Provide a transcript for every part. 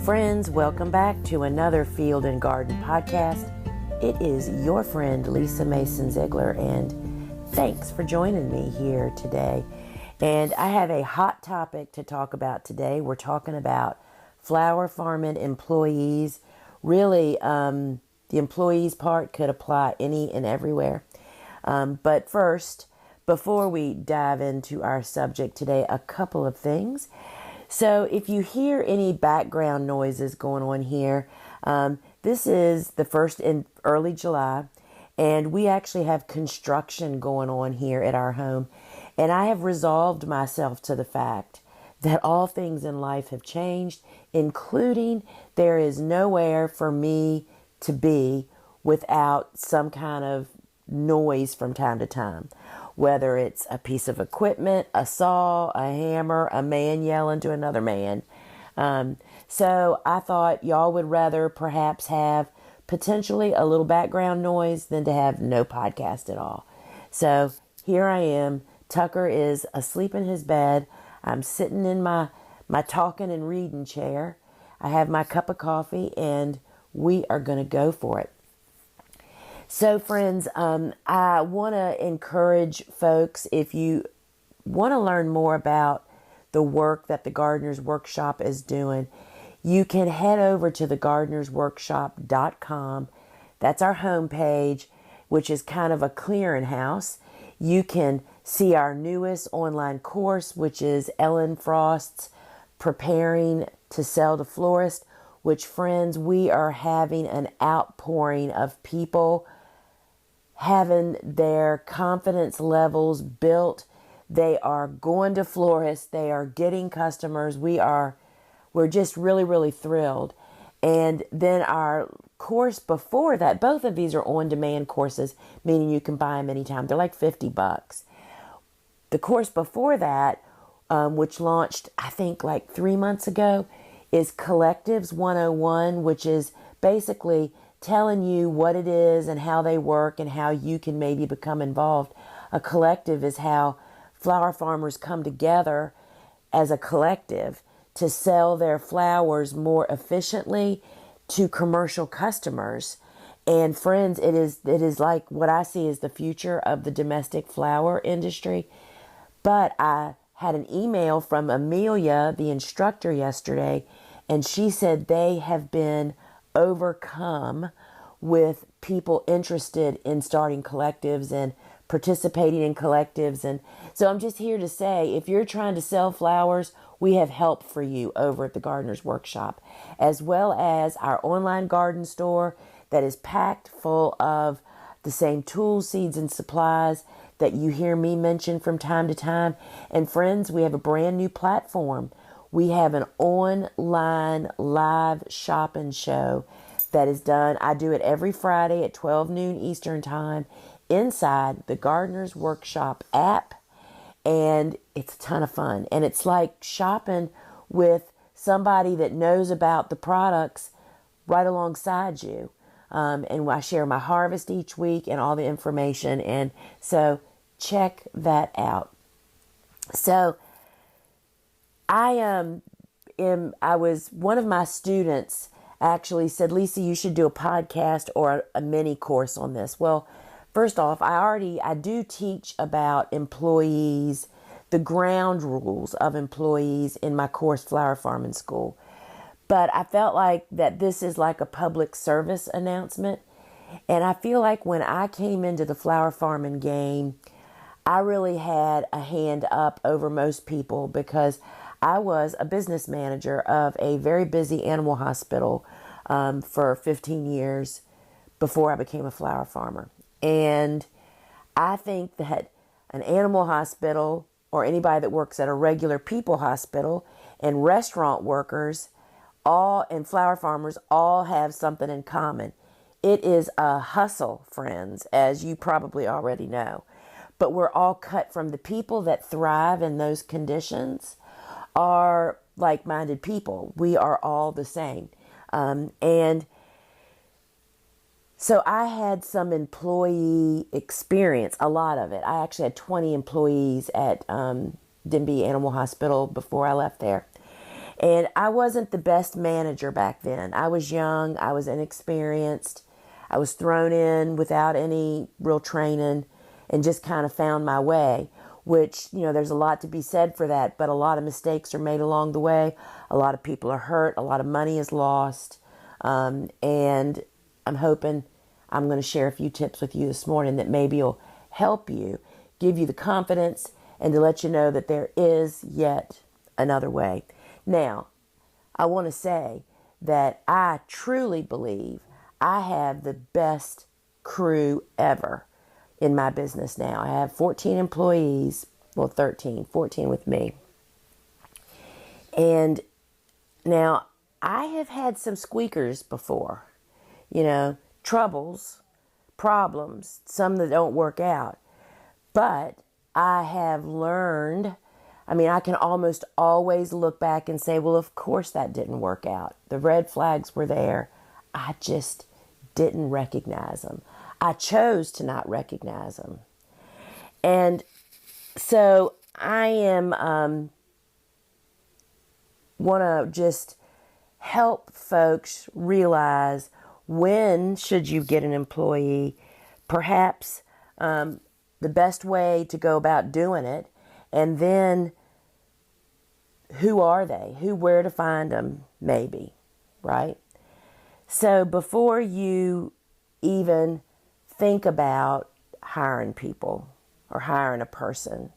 Friends, welcome back to another Field and Garden podcast. It is your friend Lisa Mason Ziegler, and thanks for joining me here today. And I have a hot topic to talk about today. We're talking about flower farming employees. Really, the employees part could apply any and everywhere. But first, before we dive into our subject today, a couple of things. So if you hear any background noises going on here, this is the first in early July, and we actually have construction going on here at our home. And I have resolved myself to the fact that all things in life have changed, including there is nowhere for me to be without some kind of noise from time to time. Whether it's a piece of equipment, a saw, a hammer, a man yelling to another man. So I thought y'all would rather perhaps have potentially a little background noise than to have no podcast at all. So here I am. Tucker is asleep in his bed. I'm sitting in my talking and reading chair. I have my cup of coffee, and we are going to go for it. So friends, I want to encourage folks, if you want to learn more about the work that the Gardener's Workshop is doing, you can head over to thegardenersworkshop.com. That's our homepage, which is kind of a clearinghouse. You can see our newest online course, which is Ellen Frost's Preparing to Sell to Florists, which, friends, we are having an outpouring of people having their confidence levels built. They are going to florists. They are getting customers. We're just really, really thrilled. And then our course before that, both of these are on-demand courses, meaning you can buy them anytime. They're like $50. The course before that, which launched, I think, like 3 months ago, is Collectives 101, which is basically telling you what it is and how they work and how you can maybe become involved. A collective is how flower farmers come together as a collective to sell their flowers more efficiently to commercial customers. And friends, it is like what I see as the future of the domestic flower industry. But I had an email from Amelia, the instructor, yesterday, and she said they have been overcome with people interested in starting collectives and participating in collectives. And so I'm just here to say, if you're trying to sell flowers, we have help for you over at the Gardener's Workshop, as well as our online garden store that is packed full of the same tools, seeds, and supplies that you hear me mention from time to time. And friends, we have a brand new platform. We have an online live shopping show that is done. I do it every Friday at 12 noon Eastern time inside the Gardener's Workshop app. And it's a ton of fun. And it's like shopping with somebody that knows about the products right alongside you. And I share my harvest each week and all the information. And so check that out. So I was, one of my students actually said, Lisa, you should do a podcast or a mini course on this. Well, first off, I do teach about employees, the ground rules of employees in my course, Flower Farming School. But I felt like that this is like a public service announcement. And I feel like when I came into the flower farming game, I really had a hand up over most people because I was a business manager of a very busy animal hospital for 15 years before I became a flower farmer. And I think that an animal hospital or anybody that works at a regular people hospital and restaurant workers and flower farmers all have something in common. It is a hustle, friends, as you probably already know. But we're all cut from the people that thrive in those conditions are like-minded people. We are all the same. And so I had some employee experience, a lot of it. I actually had 20 employees at Denby Animal Hospital before I left there. And I wasn't the best manager back then. I was young, I was inexperienced, I was thrown in without any real training and just kind of found my way, which, there's a lot to be said for that, but a lot of mistakes are made along the way. A lot of people are hurt, a lot of money is lost, and I'm hoping I'm going to share a few tips with you this morning that maybe will help you, give you the confidence, and to let you know that there is yet another way. Now, I want to say that I truly believe I have the best crew ever in my business now. I have 14 employees, well, 14 with me. And now I have had some squeakers before, troubles, problems, some that don't work out. But I have learned, I can almost always look back and say, well, of course that didn't work out. The red flags were there. I just didn't recognize them. I chose to not recognize them. And so I am want to just help folks realize when should you get an employee, perhaps the best way to go about doing it, and then who are they, where to find them, maybe, right? So before you even think about hiring people or hiring a person,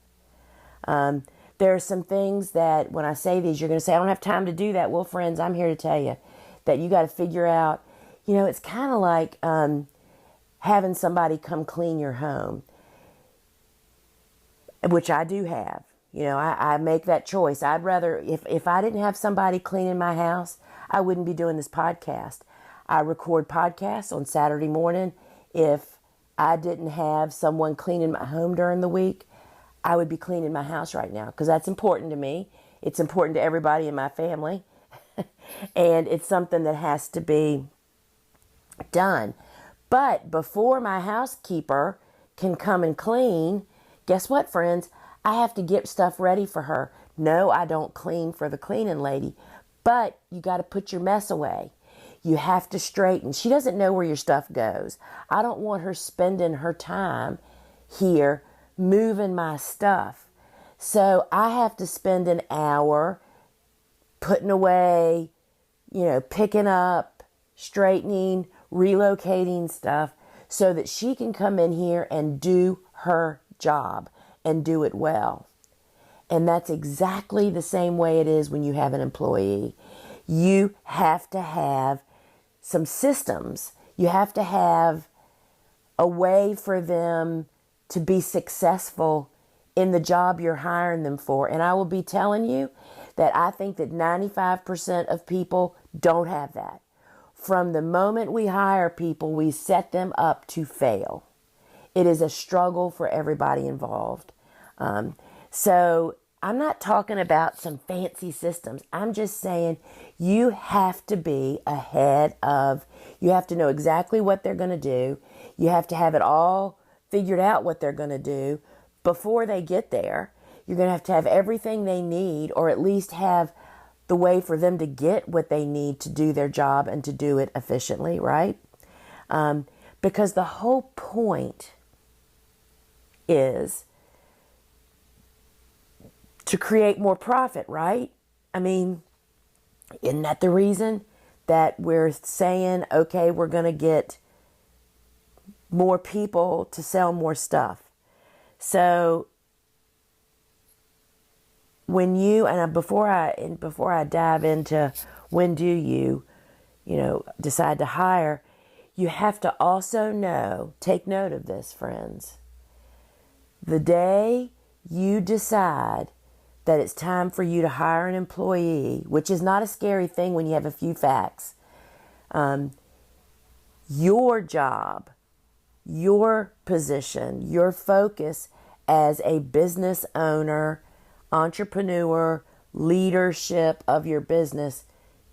there are some things that when I say these, you're going to say, I don't have time to do that. Well, friends, I'm here to tell you that you got to figure out, it's kind of like having somebody come clean your home, which I do have. I make that choice. I'd rather, if I didn't have somebody cleaning my house, I wouldn't be doing this podcast. I record podcasts on Saturday morning. If I didn't have someone cleaning my home during the week, I would be cleaning my house right now because that's important to me. It's important to everybody in my family. And it's something that has to be done. But before my housekeeper can come and clean, guess what, friends? I have to get stuff ready for her. No, I don't clean for the cleaning lady, but you got to put your mess away. You have to straighten. She doesn't know where your stuff goes. I don't want her spending her time here moving my stuff. So I have to spend an hour putting away, picking up, straightening, relocating stuff so that she can come in here and do her job and do it well. And that's exactly the same way it is when you have an employee. You have to have some systems. You have to have a way for them to be successful in the job you're hiring them for. And I will be telling you that I think that 95% of people don't have that. From the moment we hire people, we set them up to fail. It is a struggle for everybody involved. So I'm not talking about some fancy systems. I'm just saying you have to be ahead of, you have to know exactly what they're going to do. You have to have it all figured out what they're going to do before they get there. You're going to have everything they need, or at least have the way for them to get what they need to do their job and to do it efficiently, right? Because the whole point is to create more profit, right? Isn't that the reason that we're saying, okay, we're going to get more people to sell more stuff? So when you, and before I dive into when do you decide to hire, you have to also take note of this, friends. The day you decide that it's time for you to hire an employee, which is not a scary thing when you have a few facts, your job, your position, your focus as a business owner, entrepreneur, leadership of your business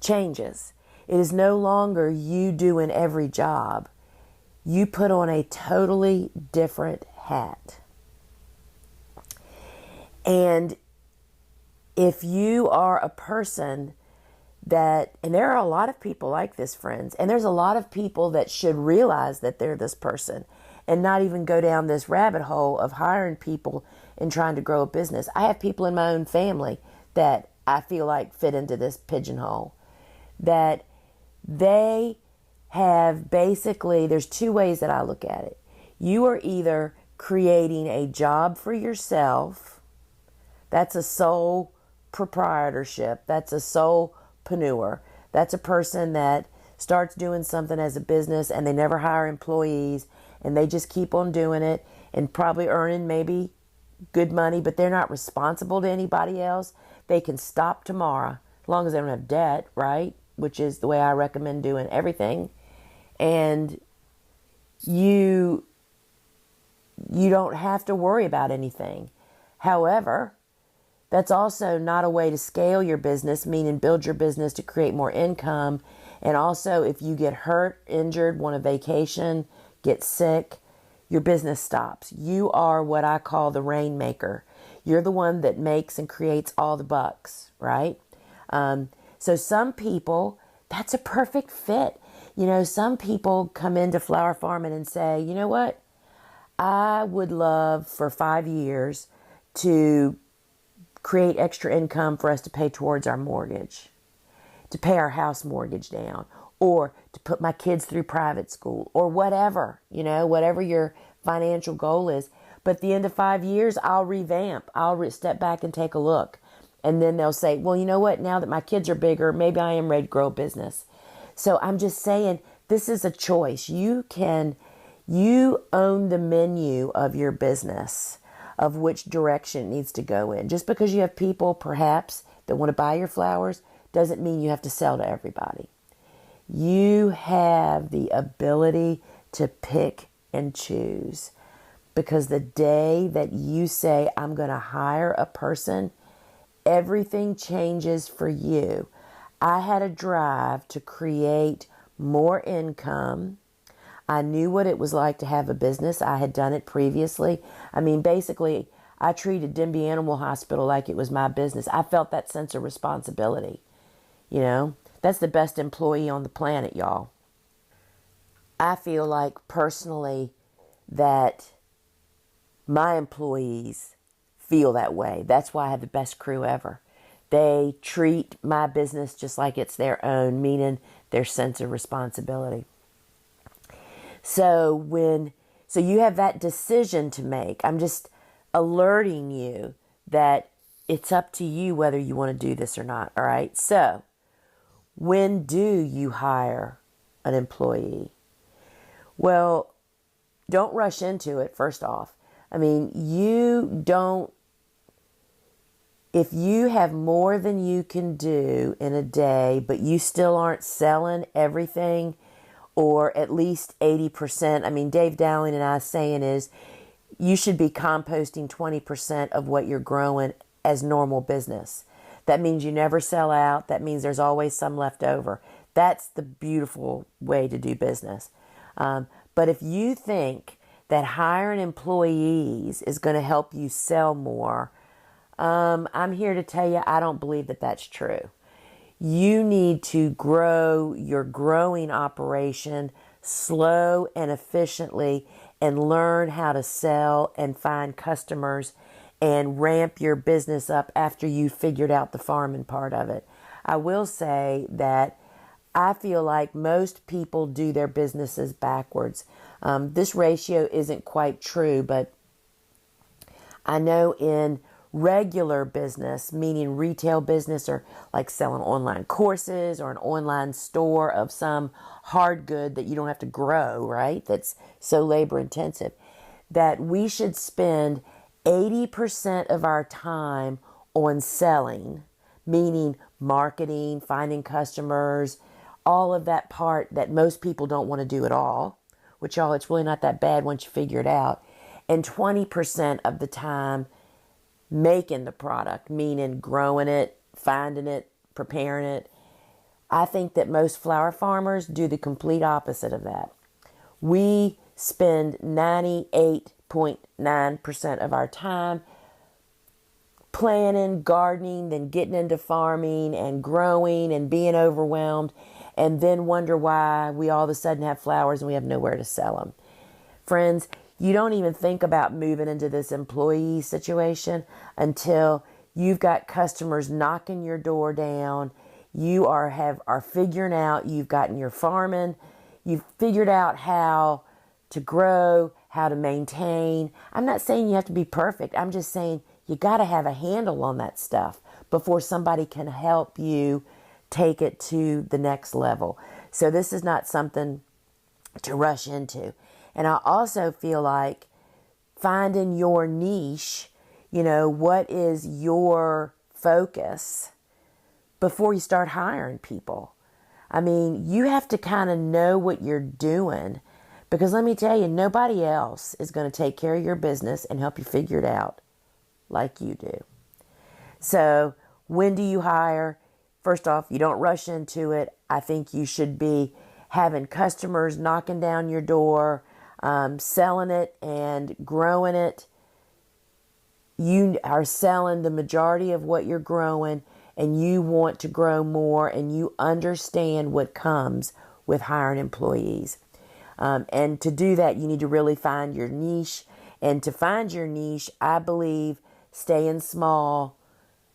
changes. It is no longer you doing every job. You put on a totally different hat. And if you are a person and there are a lot of people like this, friends, and there's a lot of people that should realize that they're this person and not even go down this rabbit hole of hiring people and trying to grow a business. I have people in my own family that I feel like fit into this pigeonhole, that they have basically, there's two ways that I look at it. You are either creating a job for yourself, that's a sole proprietorship, that's a solopreneur, that's a person that starts doing something as a business and they never hire employees and they just keep on doing it and probably earning maybe good money, but they're not responsible to anybody else. They can stop tomorrow as long as they don't have debt, right? Which is the way I recommend doing everything. And you don't have to worry about anything. However, that's also not a way to scale your business, meaning build your business to create more income. And also, if you get hurt, injured, want a vacation, get sick, your business stops. You are what I call the rainmaker. You're the one that makes and creates all the bucks, right? So some people, that's a perfect fit. You know, some people come into flower farming and say, you know what? I would love for 5 years to create extra income for us to pay towards our mortgage, to pay our house mortgage down, or to put my kids through private school, or whatever, you know, whatever your financial goal is. But at the end of 5 years, I'll revamp. I'll step back and take a look. And then they'll say, well, you know what? Now that my kids are bigger, maybe I am ready to grow a business. So I'm just saying, this is a choice. You own the menu of your business, of which direction it needs to go in. Just because you have people, perhaps, that want to buy your flowers, doesn't mean you have to sell to everybody. You have the ability to pick and choose. Because the day that you say, I'm going to hire a person, everything changes for you. I had a drive to create more income. I knew what it was like to have a business. I had done it previously. I mean, basically, I treated Denby Animal Hospital like it was my business. I felt that sense of responsibility. You know, that's the best employee on the planet, y'all. I feel like personally that my employees feel that way. That's why I have the best crew ever. They treat my business just like it's their own, meaning their sense of responsibility. So you have that decision to make. I'm just alerting you that it's up to you whether you want to do this or not. All right. So when do you hire an employee? Well, don't rush into it, first off. I mean, if you have more than you can do in a day, but you still aren't selling everything, or at least 80%, I mean, Dave Dowling and I saying is, you should be composting 20% of what you're growing as normal business. That means you never sell out. That means there's always some left over. That's the beautiful way to do business. But if you think that hiring employees is going to help you sell more, I'm here to tell you I don't believe that that's true. You need to grow your growing operation slow and efficiently and learn how to sell and find customers and ramp your business up after you've figured out the farming part of it. I will say that I feel like most people do their businesses backwards. This ratio isn't quite true, but I know in regular business, meaning retail business or like selling online courses or an online store of some hard good that you don't have to grow, right? That's so labor intensive, that we should spend 80% of our time on selling, meaning marketing, finding customers, all of that part that most people don't want to do at all, which y'all, it's really not that bad once you figure it out. And 20% of the time making the product, meaning growing it, finding it, preparing it. I think that most flower farmers do the complete opposite of that. We spend 98.9% of our time planning, gardening, then getting into farming and growing and being overwhelmed, and then wonder why we all of a sudden have flowers and we have nowhere to sell them. Friends, you don't even think about moving into this employee situation until you've got customers knocking your door down. You are figuring out, you've gotten your farming, you've figured out how to grow, how to maintain. I'm not saying you have to be perfect. I'm just saying you got to have a handle on that stuff before somebody can help you take it to the next level. So this is not something to rush into. And I also feel like finding your niche, what is your focus before you start hiring people. I mean, you have to kind of know what you're doing, because let me tell you, nobody else is going to take care of your business and help you figure it out like you do. So when do you hire? First off, you don't rush into it. I think you should be having customers knocking down your door, selling it and growing it. You are selling the majority of what you're growing, and you want to grow more, and you understand what comes with hiring employees. And to do that, you need to really find your niche. And to find your niche, I believe staying small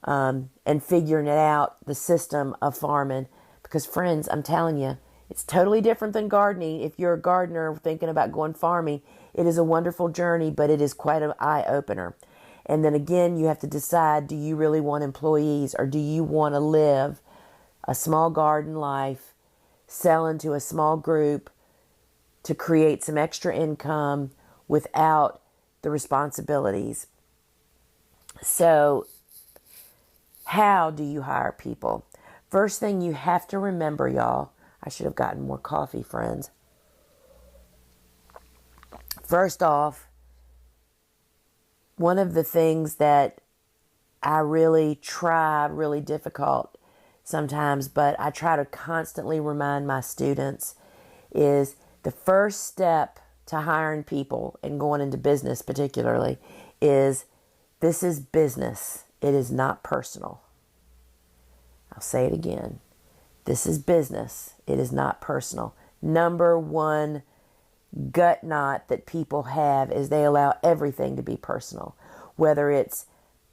and figuring it out, the system of farming. Because friends, I'm telling you, it's totally different than gardening. If you're a gardener thinking about going farming, it is a wonderful journey, but it is quite an eye-opener. And then again, you have to decide, do you really want employees, or do you want to live a small garden life, selling to a small group to create some extra income without the responsibilities? So how do you hire people? First thing you have to remember, y'all, I should have gotten more coffee, friends. First off, one of the things that I really try, really difficult sometimes, but I try to constantly remind my students, is the first step to hiring people and going into business particularly is, this is business. It is not personal. I'll say it again. This is business. It is not personal. Number one gut knot that people have is they allow everything to be personal, whether it's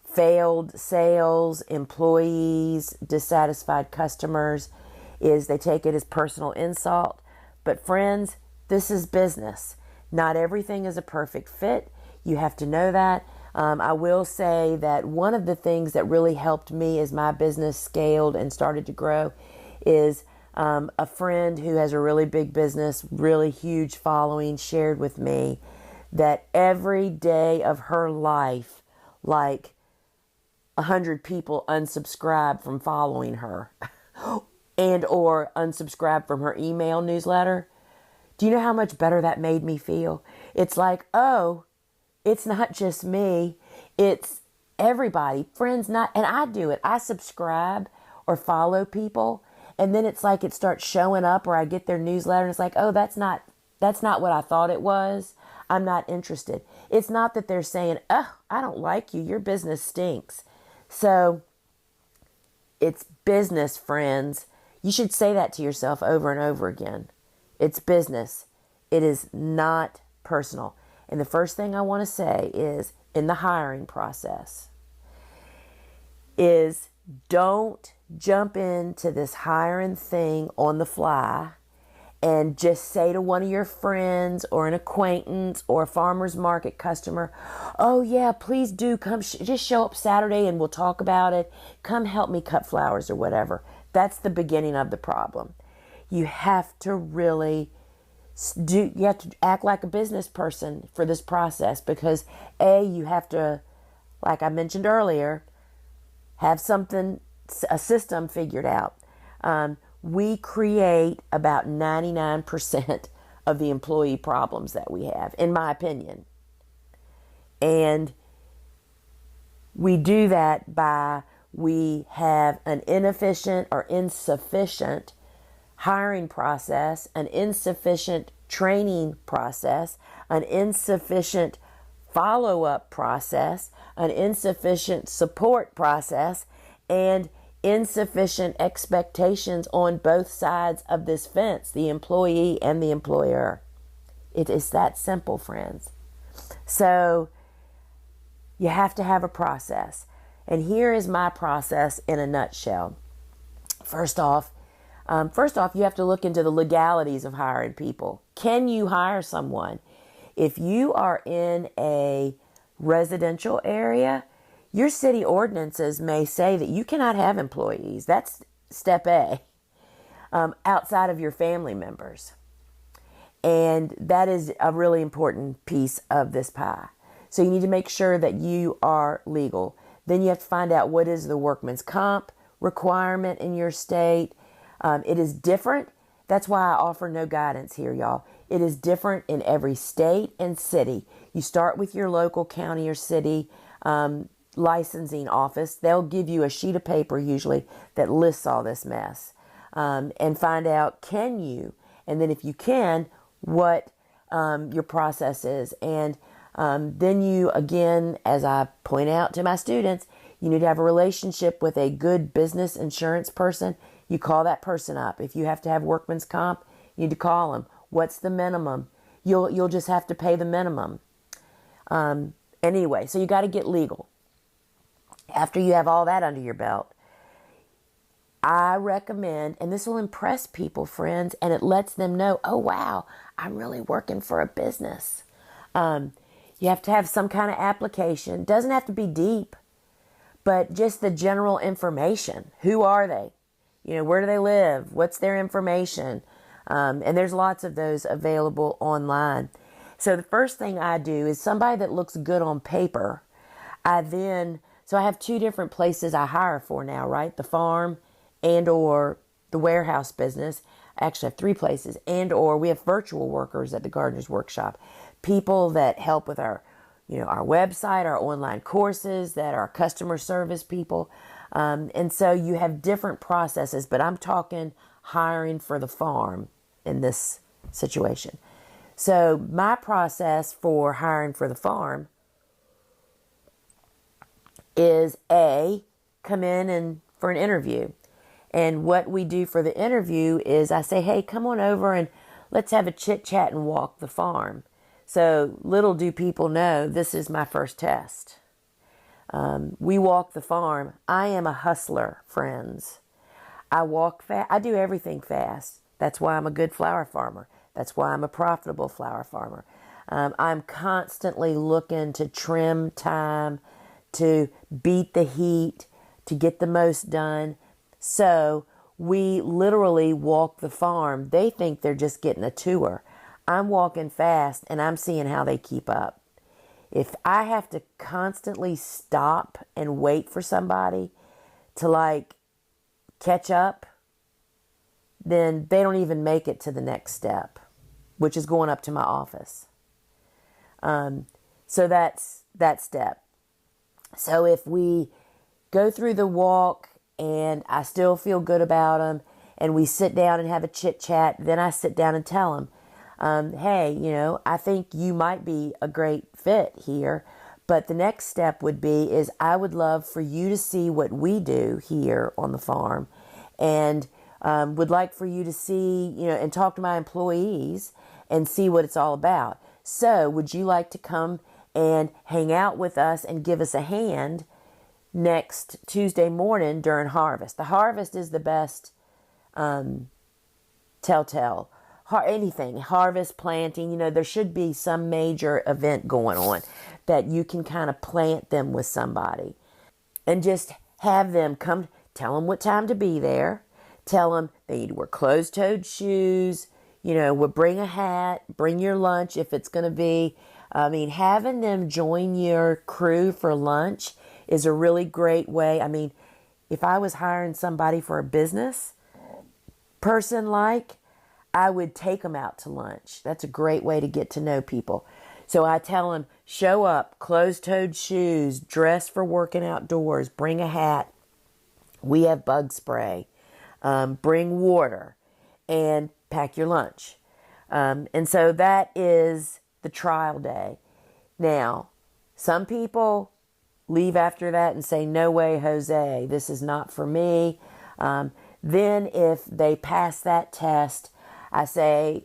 failed sales, employees, dissatisfied customers, is they take it as personal insult. But friends, this is business. Not everything is a perfect fit. You have to know that. I will say that one of the things that really helped me as my business scaled and started to grow is a friend who has a really big business, really huge following, shared with me that every day of her life, like 100 people unsubscribed from following her and or unsubscribed from her email newsletter. Do you know how much better that made me feel? It's like, oh, it's not just me, it's everybody, friends, not, and I do it. I subscribe or follow people, and then it's like it starts showing up, or I get their newsletter and it's like, oh, that's not what I thought it was. I'm not interested. It's not that they're saying, oh, I don't like you, your business stinks. So it's business, friends. You should say that to yourself over and over again. It's business. It is not personal. And the first thing I want to say is, in the hiring process, is don't jump into this hiring thing on the fly and just say to one of your friends or an acquaintance or a farmer's market customer, oh yeah, please do come, just show up Saturday and we'll talk about it. Come help me cut flowers or whatever. That's the beginning of the problem. You have to really you have to act like a business person for this process, because you have to, like I mentioned earlier, have a system figured out. We create about 99% of the employee problems that we have, in my opinion. And we do that by, we have an inefficient or insufficient hiring process, an insufficient training process, an insufficient follow-up process, an insufficient support process, and insufficient expectations on both sides of this fence, the employee and the employer. It is that simple, friends. So you have to have a process. And here is my process in a nutshell. First off, you have to look into the legalities of hiring people. Can you hire someone? If you are in a residential area, your city ordinances may say that you cannot have employees. That's step A, outside of your family members. And that is a really important piece of this pie. So you need to make sure that you are legal. Then you have to find out what is the workman's comp requirement in your state. It is different. That's why I offer no guidance here, y'all. It is different in every state and city. You start with your local county or city licensing office. They'll give you a sheet of paper usually that lists all this mess, and find out, can you? And then if you can, what your process is. And then you, again, as I point out to my students, you need to have a relationship with a good business insurance person. You call that person up. If you have to have workman's comp, you need to call them. What's the minimum? You'll just have to pay the minimum. Anyway, so you got to get legal. After you have all that under your belt, I recommend, and this will impress people, friends, and it lets them know, oh, wow, I'm really working for a business. You have to have some kind of application. Doesn't have to be deep, but just the general information. Who are they? Where do they live? What's their information? And there's lots of those available online. So the first thing I do is somebody that looks good on paper. So I have two different places I hire for now, right? The farm and or the warehouse business. I actually have three places, and or we have virtual workers at the Gardener's Workshop. People that help with our website, our online courses, that are customer service people. And so you have different processes, but I'm talking hiring for the farm in this situation. So my process for hiring for the farm is come in and for an interview. And what we do for the interview is I say, hey, come on over and let's have a chit chat and walk the farm. So little do people know, this is my first test. We walk the farm. I am a hustler, friends. I walk fast. I do everything fast. That's why I'm a good flower farmer. That's why I'm a profitable flower farmer. I'm constantly looking to trim time, to beat the heat, to get the most done. So we literally walk the farm. They think they're just getting a tour. I'm walking fast and I'm seeing how they keep up. If I have to constantly stop and wait for somebody to catch up, then they don't even make it to the next step, which is going up to my office. So that's that step. So if we go through the walk and I still feel good about them and we sit down and have a chit chat, then I sit down and tell them, hey, I think you might be a great fit here, but the next step would be is I would love for you to see what we do here on the farm, and would like for you to see, and talk to my employees and see what it's all about. So would you like to come and hang out with us and give us a hand next Tuesday morning during harvest? The harvest is the best telltale. Anything, harvest, planting, there should be some major event going on that you can kind of plant them with somebody and just have them come, tell them what time to be there, tell them they need to wear closed-toed shoes, we'll bring a hat, bring your lunch if it's going to be. Having them join your crew for lunch is a really great way. If I was hiring somebody for a business person, I would take them out to lunch. That's a great way to get to know people. So I tell them, show up, closed-toed shoes, dress for working outdoors, bring a hat. We have bug spray, bring water, and pack your lunch. And so that is the trial day. Now, Some people leave after that and say, no way, Jose, this is not for me. Then if they pass that test, I say,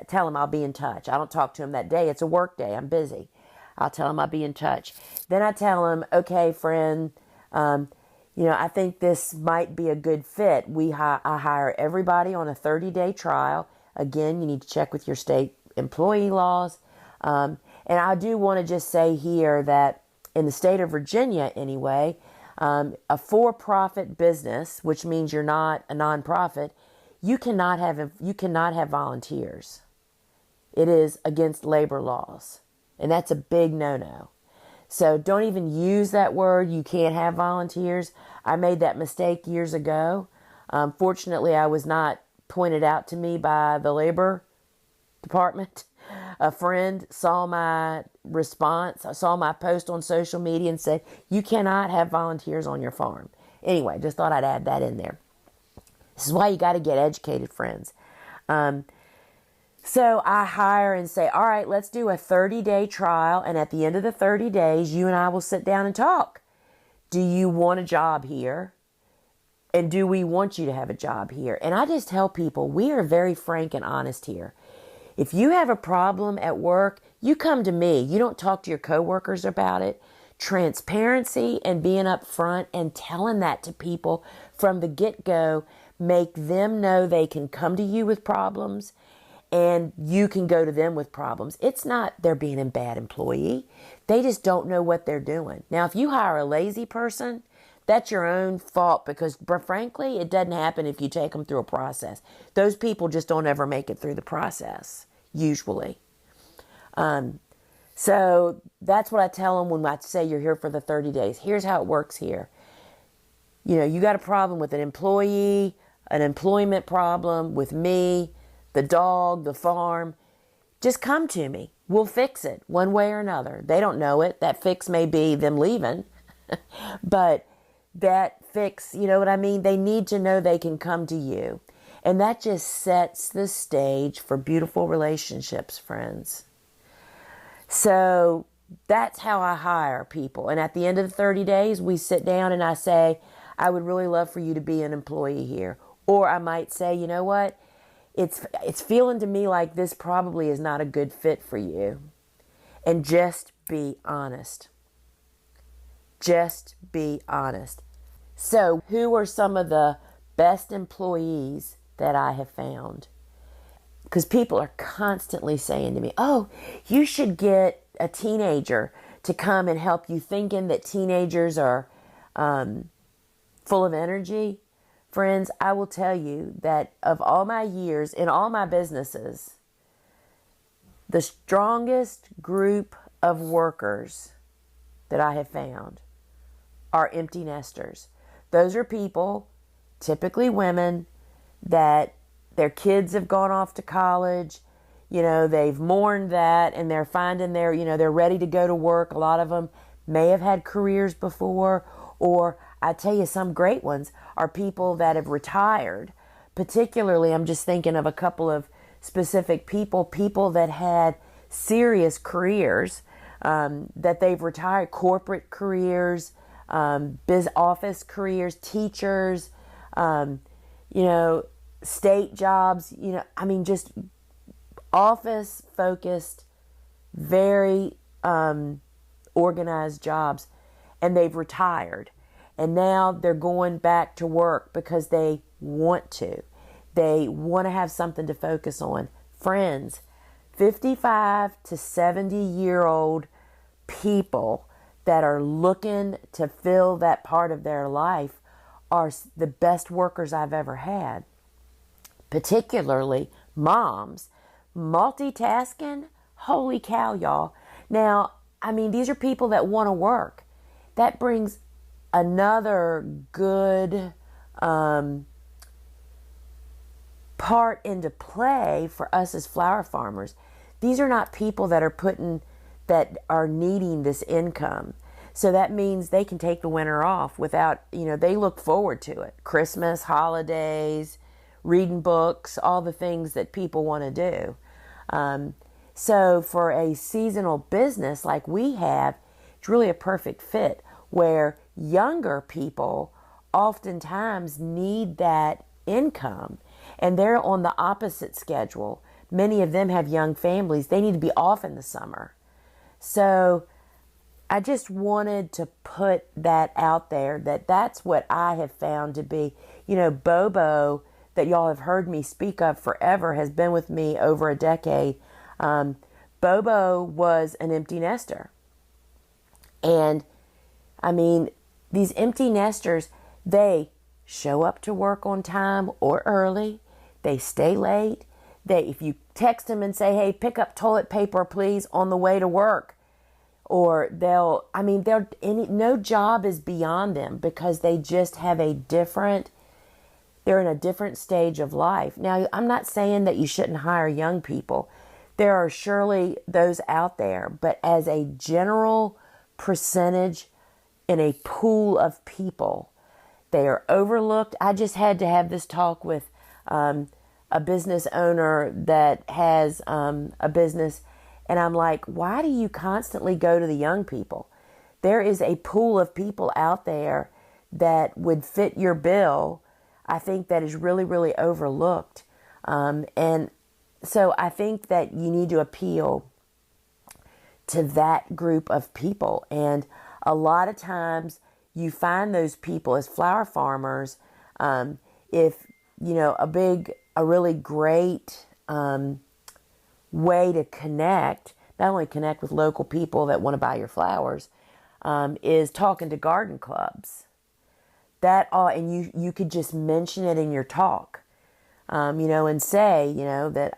tell them I'll be in touch. I don't talk to them that day. It's a work day. I'm busy. I'll tell them I'll be in touch. Then I tell them, okay, friend, I think this might be a good fit. I hire everybody on a 30-day trial. Again, you need to check with your state employee laws. And I do want to just say here that in the state of Virginia, anyway, a for-profit business, which means you're not a nonprofit, you cannot have volunteers. It is against labor laws, and that's a big no-no. So don't even use that word. You can't have volunteers. I made that mistake years ago. Fortunately, I was not pointed out to me by the labor department. A friend saw my response, saw my post on social media and said, you cannot have volunteers on your farm. Anyway, just thought I'd add that in there. This is why you got to get educated, friends. So I hire and say, all right, let's do a 30-day trial. And at the end of the 30 days, you and I will sit down and talk. Do you want a job here? And do we want you to have a job here? And I just tell people, we are very frank and honest here. If you have a problem at work, you come to me. You don't talk to your coworkers about it. Transparency and being upfront and telling that to people from the get-go make them know they can come to you with problems and you can go to them with problems. It's not they're being a bad employee. They just don't know what they're doing. Now, if you hire a lazy person, that's your own fault because, frankly, it doesn't happen if you take them through a process. Those people just don't ever make it through the process, usually. So that's what I tell them when I say you're here for the 30 days. Here's how it works here. You got a problem with an employee, an employment problem with me, the dog, the farm. Just come to me. We'll fix it one way or another. They don't know it. That fix may be them leaving. But that fix, you know what I mean? They need to know they can come to you. And that just sets the stage for beautiful relationships, friends. So that's how I hire people. And at the end of the 30 days, we sit down and I say, I would really love for you to be an employee here. Or I might say, you know what? It's feeling to me like this probably is not a good fit for you. And just be honest. Just be honest. So, who are some of the best employees that I have found? Because people are constantly saying to me, oh, you should get a teenager to come and help you, thinking that teenagers are full of energy. Friends, I will tell you that of all my years in all my businesses, the strongest group of workers that I have found are empty nesters. Those are people, typically women, that their kids have gone off to college. They've mourned that and they're finding they're ready to go to work. A lot of them may have had careers before, or I tell you, some great ones are people that have retired. Particularly, I'm just thinking of a couple of specific people that had serious careers, that they've retired, corporate careers, office careers, teachers, state jobs, just office-focused, very organized jobs, and they've retired. And now they're going back to work because they want to. They want to have something to focus on. Friends, 55 to 70-year-old people that are looking to fill that part of their life are the best workers I've ever had. Particularly moms. Multitasking, holy cow, y'all. Now, these are people that want to work. That brings another good part into play for us as flower farmers. These are not people that are needing this income. So that means they can take the winter off without, they look forward to it. Christmas, holidays, reading books, all the things that people want to do. So for a seasonal business like we have, it's really a perfect fit where younger people oftentimes need that income and they're on the opposite schedule. Many of them have young families. They need to be off in the summer. So I just wanted to put that out there that that's what I have found to be, Bobo that y'all have heard me speak of forever has been with me over a decade. Bobo was an empty nester. And I mean, these empty nesters, they show up to work on time or early. They stay late. If you text them and say, hey, pick up toilet paper, please, on the way to work. Or no job is beyond them because they just have they're in a different stage of life. Now, I'm not saying that you shouldn't hire young people. There are surely those out there, but as a general percentage in a pool of people, they are overlooked. I just had to have this talk with a business owner that has a business, and I'm like, why do you constantly go to the young people? There is a pool of people out there that would fit your bill. I think that is really, really overlooked. And so I think that you need to appeal to that group of people. And a lot of times you find those people as flower farmers. If, a really great way to connect, not only connect with local people that want to buy your flowers, is talking to garden clubs. And you could just mention it in your talk, and say, that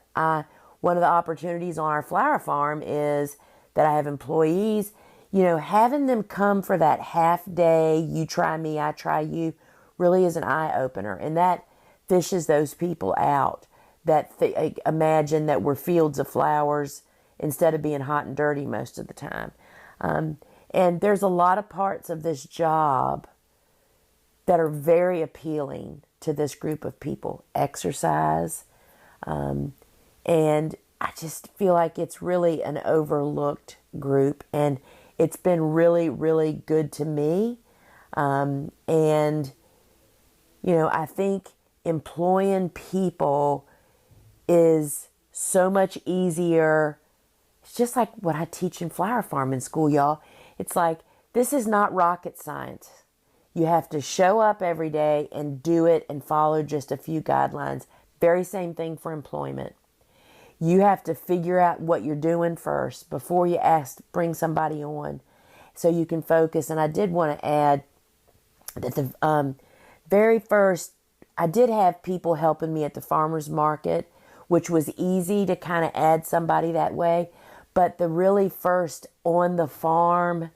one of the opportunities on our flower farm is that I have employees, having them come for that half day, you try me, I try you, really is an eye opener. And that fishes those people out that imagine that we're fields of flowers instead of being hot and dirty most of the time. And there's a lot of parts of this job that are very appealing to this group of people. Exercise. And I just feel like it's really an overlooked group. And it's been really, really good to me. I think employing people is so much easier. It's just like what I teach in flower farming school, y'all. It's like, this is not rocket science. You have to show up every day and do it and follow just a few guidelines. Very same thing for employment. You have to figure out what you're doing first before you bring somebody on so you can focus. And I did want to add that the very first, I did have people helping me at the farmer's market, which was easy to kind of add somebody that way. But the really first on the farm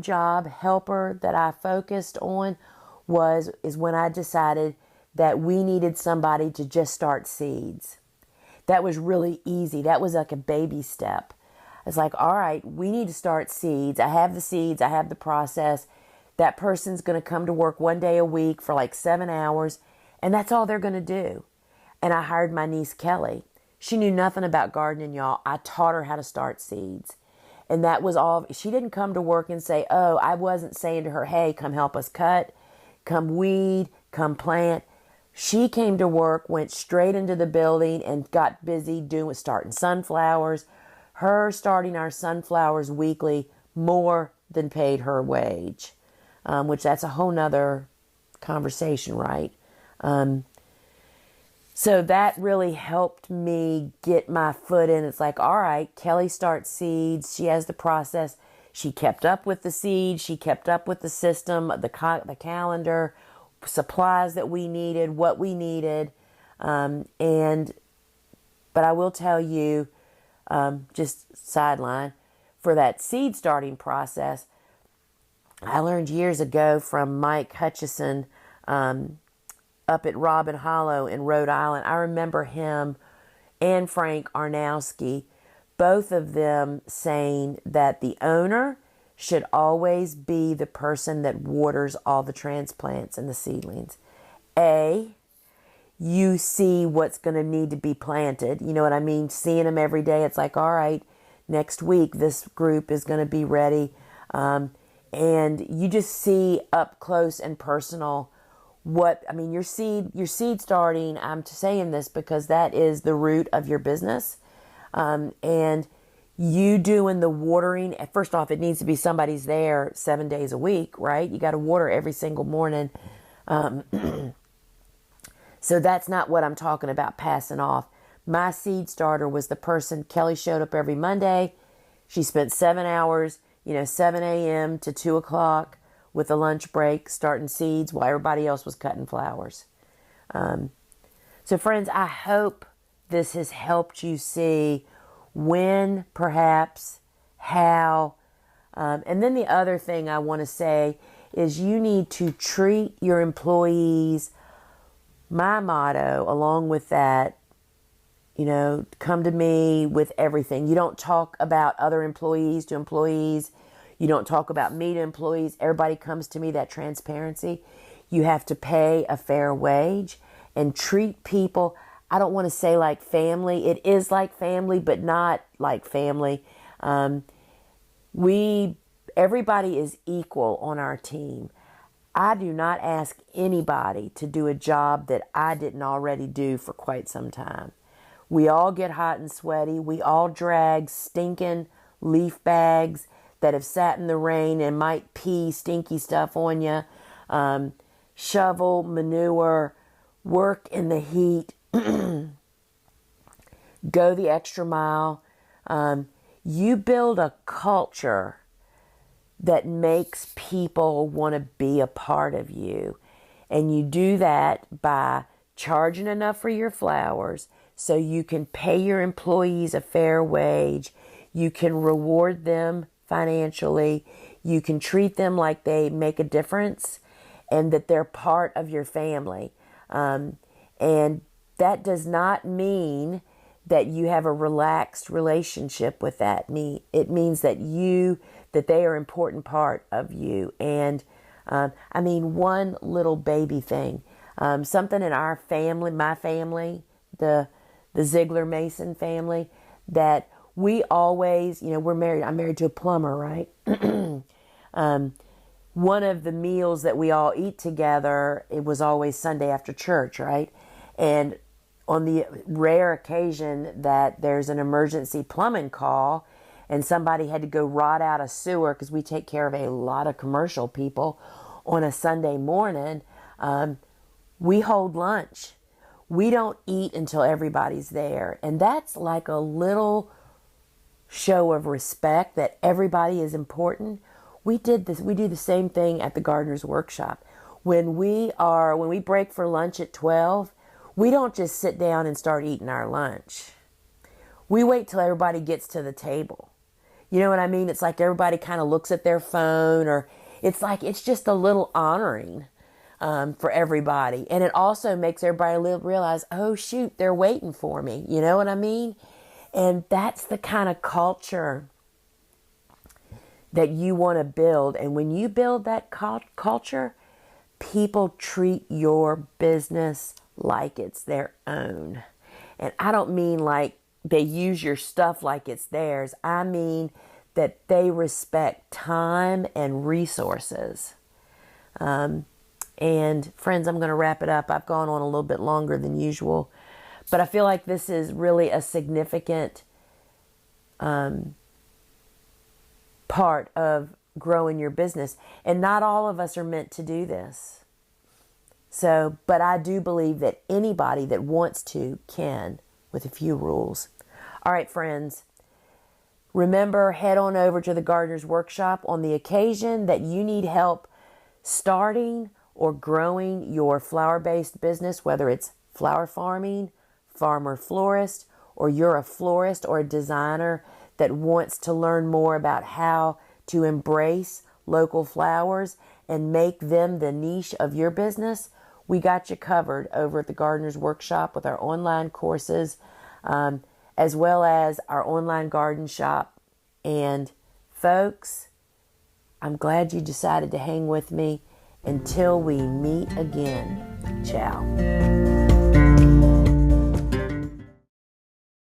job helper that I focused on is when I decided that we needed somebody to just start seeds. That was really easy. That was like a baby step. It's like, all right, we need to start seeds. I have the seeds. I have the process. That person's going to come to work one day a week for like 7 hours, and that's all they're going to do. And I hired my niece, Kelly. She knew nothing about gardening, y'all. I taught her how to start seeds. And that was all. She didn't come to work and say, oh, I wasn't saying to her, hey, come help us cut, come weed, come plant. She came to work, went straight into the building and got busy starting sunflowers. Her starting our sunflowers weekly more than paid her wage, which that's a whole nother conversation, right? So that really helped me get my foot in. It's like, all right, Kelly starts seeds. She has the process. She kept up with the seeds. She kept up with the system, the calendar, supplies that we needed, what we needed. But I will tell you, just sideline, for that seed starting process, I learned years ago from Mike Hutchison, up at Robin Hollow in Rhode Island. I remember him and Frank Arnowski, both of them saying that the owner should always be the person that waters all the transplants and the seedlings. you see what's going to need to be planted. You know what I mean? Seeing them every day, it's like, all right, next week this group is going to be ready. And you just see up close and personal your seed starting. I'm saying this because that is the root of your business. And you doing the watering, first off, it needs to be somebody's there 7 days a week, right? You got to water every single morning. So that's not what I'm talking about passing off. My seed starter was the person, Kelly showed up every Monday. She spent 7 hours, 7 a.m. to 2 o'clock with a lunch break, starting seeds while everybody else was cutting flowers. So friends, I hope this has helped you see when, perhaps, how. And then the other thing I want to say is you need to treat your employees. My motto, along with that, come to me with everything. You don't talk about other employees to employees. You don't talk about me to employees. Everybody comes to me, that transparency. You have to pay a fair wage and treat people, I don't want to say like family. It is like family, but not like family. Everybody is equal on our team. I do not ask anybody to do a job that I didn't already do for quite some time. We all get hot and sweaty. We all drag stinking leaf bags that have sat in the rain and might pee stinky stuff on you. Shovel, manure, work in the heat, go the extra mile. You build a culture that makes people want to be a part of you. And you do that by charging enough for your flowers so you can pay your employees a fair wage. You can reward them financially. You can treat them like they make a difference and that they're part of your family. And that does not mean that you have a relaxed relationship with that. It means that they are an important part of you. And one little baby thing, something in our family, my family, the Ziegler Mason family, that we always, we're married. I'm married to a plumber, right? One of the meals that we all eat together, it was always Sunday after church, right? And on the rare occasion that there's an emergency plumbing call and somebody had to go rot out a sewer, because we take care of a lot of commercial people on a Sunday morning, we hold lunch. We don't eat until everybody's there. And that's like a little show of respect that everybody is important. We do the same thing at the Gardener's Workshop. When we break for lunch at 12, we don't just sit down and start eating our lunch. We wait till everybody gets to the table. You know what I mean? It's like everybody kind of looks at their phone, or it's just a little honoring for everybody. And it also makes everybody realize, oh shoot, they're waiting for me. You know what I mean? And that's the kind of culture that you want to build. And when you build that culture, people treat your business like it's their own. And I don't mean like they use your stuff like it's theirs. I mean that they respect time and resources. And friends, I'm going to wrap it up. I've gone on a little bit longer than usual, but I feel like this is really a significant part of growing your business. And not all of us are meant to do this. But I do believe that anybody that wants to can, with a few rules. All right, friends. Remember, head on over to the Gardener's Workshop on the occasion that you need help starting or growing your flower-based business, whether it's flower farming, farmer florist, or you're a florist or a designer that wants to learn more about how to embrace local flowers and make them the niche of your business. We got you covered over at the Gardener's Workshop with our online courses, as well as our online garden shop. And folks, I'm glad you decided to hang with me. Until we meet again. Ciao.